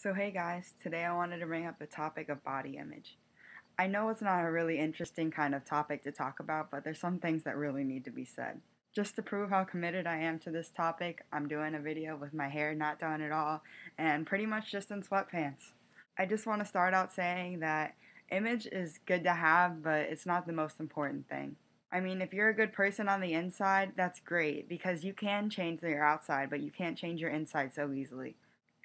So hey guys, today I wanted to bring up the topic of body image. I know it's not a really interesting kind of topic to talk about, but there's some things that really need to be said. Just to prove how committed I am to this topic, I'm doing a video with my hair not done at all and pretty much just in sweatpants. I just want to start out saying that image is good to have, but it's not the most important thing. I mean, if you're a good person on the inside, that's great because you can change your outside, but you can't change your inside so easily.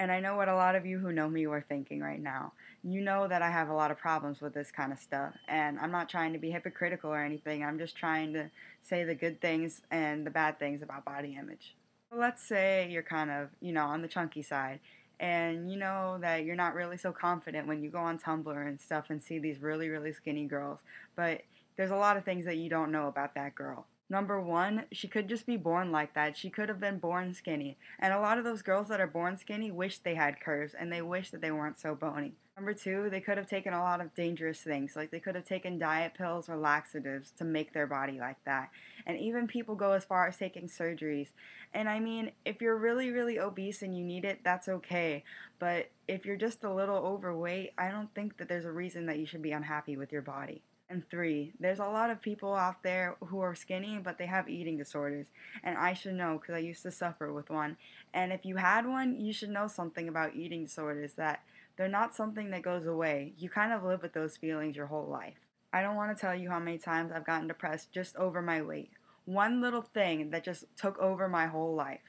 And I know what a lot of you who know me were thinking right now. You know that I have a lot of problems with this kind of stuff, and I'm not trying to be hypocritical or anything. I'm just trying to say the good things and the bad things about body image. Let's say you're kind of, on the chunky side, and you know that you're not really so confident when you go on Tumblr and stuff and see these really, really skinny girls, but there's a lot of things that you don't know about that girl. Number one, she could just be born like that. She could have been born skinny. And a lot of those girls that are born skinny wish they had curves and they wish that they weren't so bony. Number two, they could have taken a lot of dangerous things. Like they could have taken diet pills or laxatives to make their body like that. And even people go as far as taking surgeries. And I mean, if you're really, really obese and you need it, that's okay. But if you're just a little overweight, I don't think that there's a reason that you should be unhappy with your body. And three, there's a lot of people out there who are skinny, but they have eating disorders. And I should know because I used to suffer with one. And if you had one, you should know something about eating disorders that they're not something that goes away. You kind of live with those feelings your whole life. I don't want to tell you how many times I've gotten depressed just over my weight. One little thing that just took over my whole life.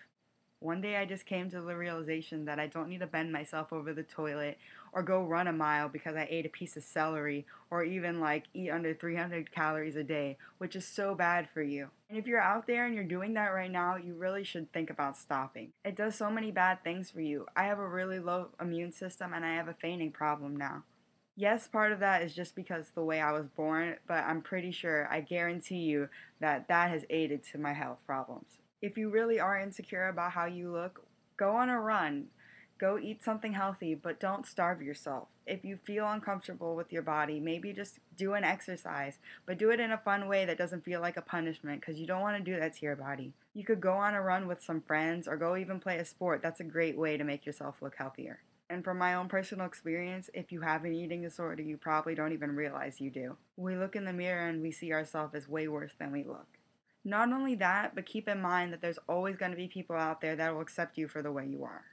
One day I just came to the realization that I don't need to bend myself over the toilet or go run a mile because I ate a piece of celery or even like eat under 300 calories a day, which is so bad for you. And if you're out there and you're doing that right now, you really should think about stopping. It does so many bad things for you. I have a really low immune system and I have a fainting problem now. Yes, part of that is just because the way I was born, but I'm pretty sure, I guarantee you, that that has aided to my health problems. If you really are insecure about how you look, go on a run. Go eat something healthy, but don't starve yourself. If you feel uncomfortable with your body, maybe just do an exercise, but do it in a fun way that doesn't feel like a punishment because you don't want to do that to your body. You could go on a run with some friends or go even play a sport. That's a great way to make yourself look healthier. And from my own personal experience, if you have an eating disorder, you probably don't even realize you do. We look in the mirror and we see ourselves as way worse than we look. Not only that, but keep in mind that there's always going to be people out there that will accept you for the way you are.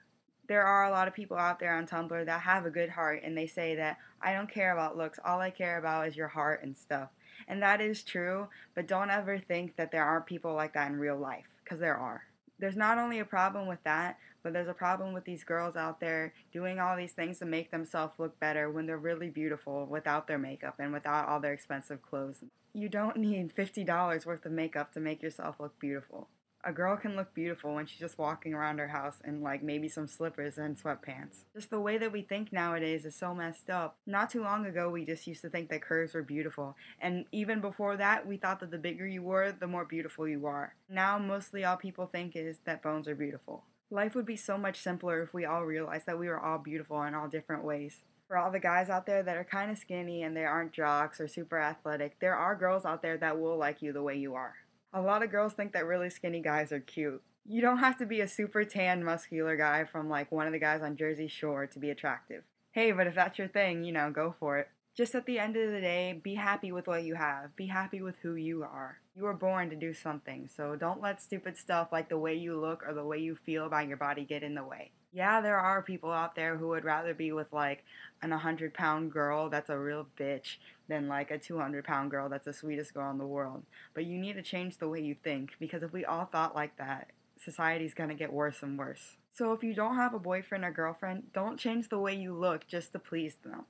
There are a lot of people out there on Tumblr that have a good heart and they say that I don't care about looks, all I care about is your heart and stuff. And that is true, but don't ever think that there aren't people like that in real life, because there are. There's not only a problem with that, but there's a problem with these girls out there doing all these things to make themselves look better when they're really beautiful without their makeup and without all their expensive clothes. You don't need $50 worth of makeup to make yourself look beautiful. A girl can look beautiful when she's just walking around her house in like maybe some slippers and sweatpants. Just the way that we think nowadays is so messed up. Not too long ago, we just used to think that curves were beautiful. And even before that, we thought that the bigger you were, the more beautiful you are. Now, mostly all people think is that bones are beautiful. Life would be so much simpler if we all realized that we were all beautiful in all different ways. For all the guys out there that are kind of skinny and they aren't jocks or super athletic, there are girls out there that will like you the way you are. A lot of girls think that really skinny guys are cute. You don't have to be a super tan, muscular guy from like one of the guys on Jersey Shore to be attractive. Hey, but if that's your thing, go for it. Just at the end of the day, be happy with what you have. Be happy with who you are. You were born to do something, so don't let stupid stuff like the way you look or the way you feel about your body get in the way. Yeah, there are people out there who would rather be with like an 100-pound girl that's a real bitch than like a 200-pound girl that's the sweetest girl in the world. But you need to change the way you think, because if we all thought like that, society's gonna get worse and worse. So if you don't have a boyfriend or girlfriend, don't change the way you look just to please them.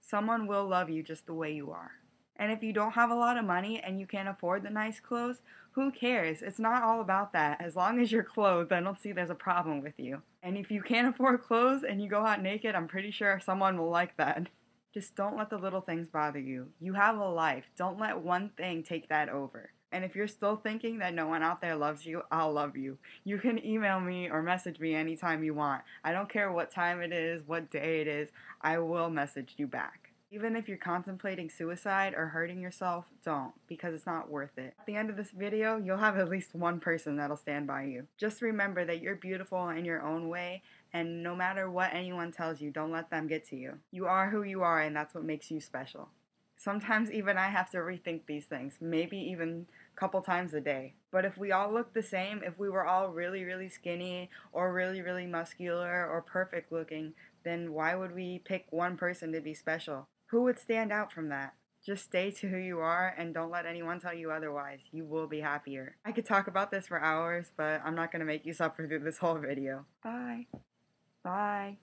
Someone will love you just the way you are. And if you don't have a lot of money and you can't afford the nice clothes, who cares? It's not all about that. As long as you're clothed, I don't see there's a problem with you. And if you can't afford clothes and you go out naked, I'm pretty sure someone will like that. Just don't let the little things bother you. You have a life. Don't let one thing take that over. And if you're still thinking that no one out there loves you, I'll love you. You can email me or message me anytime you want. I don't care what time it is, what day it is, I will message you back. Even if you're contemplating suicide or hurting yourself, don't, because it's not worth it. At the end of this video, you'll have at least one person that'll stand by you. Just remember that you're beautiful in your own way, And no matter what anyone tells you, don't let them get to you. You are who you are, and that's what makes you special. Sometimes even I have to rethink these things, maybe even a couple times a day. But if we all looked the same, if we were all really, really skinny or really, really muscular or perfect looking, then why would we pick one person to be special? Who would stand out from that? Just stay to who you are and don't let anyone tell you otherwise. You will be happier. I could talk about this for hours, but I'm not going to make you suffer through this whole video. Bye. Bye.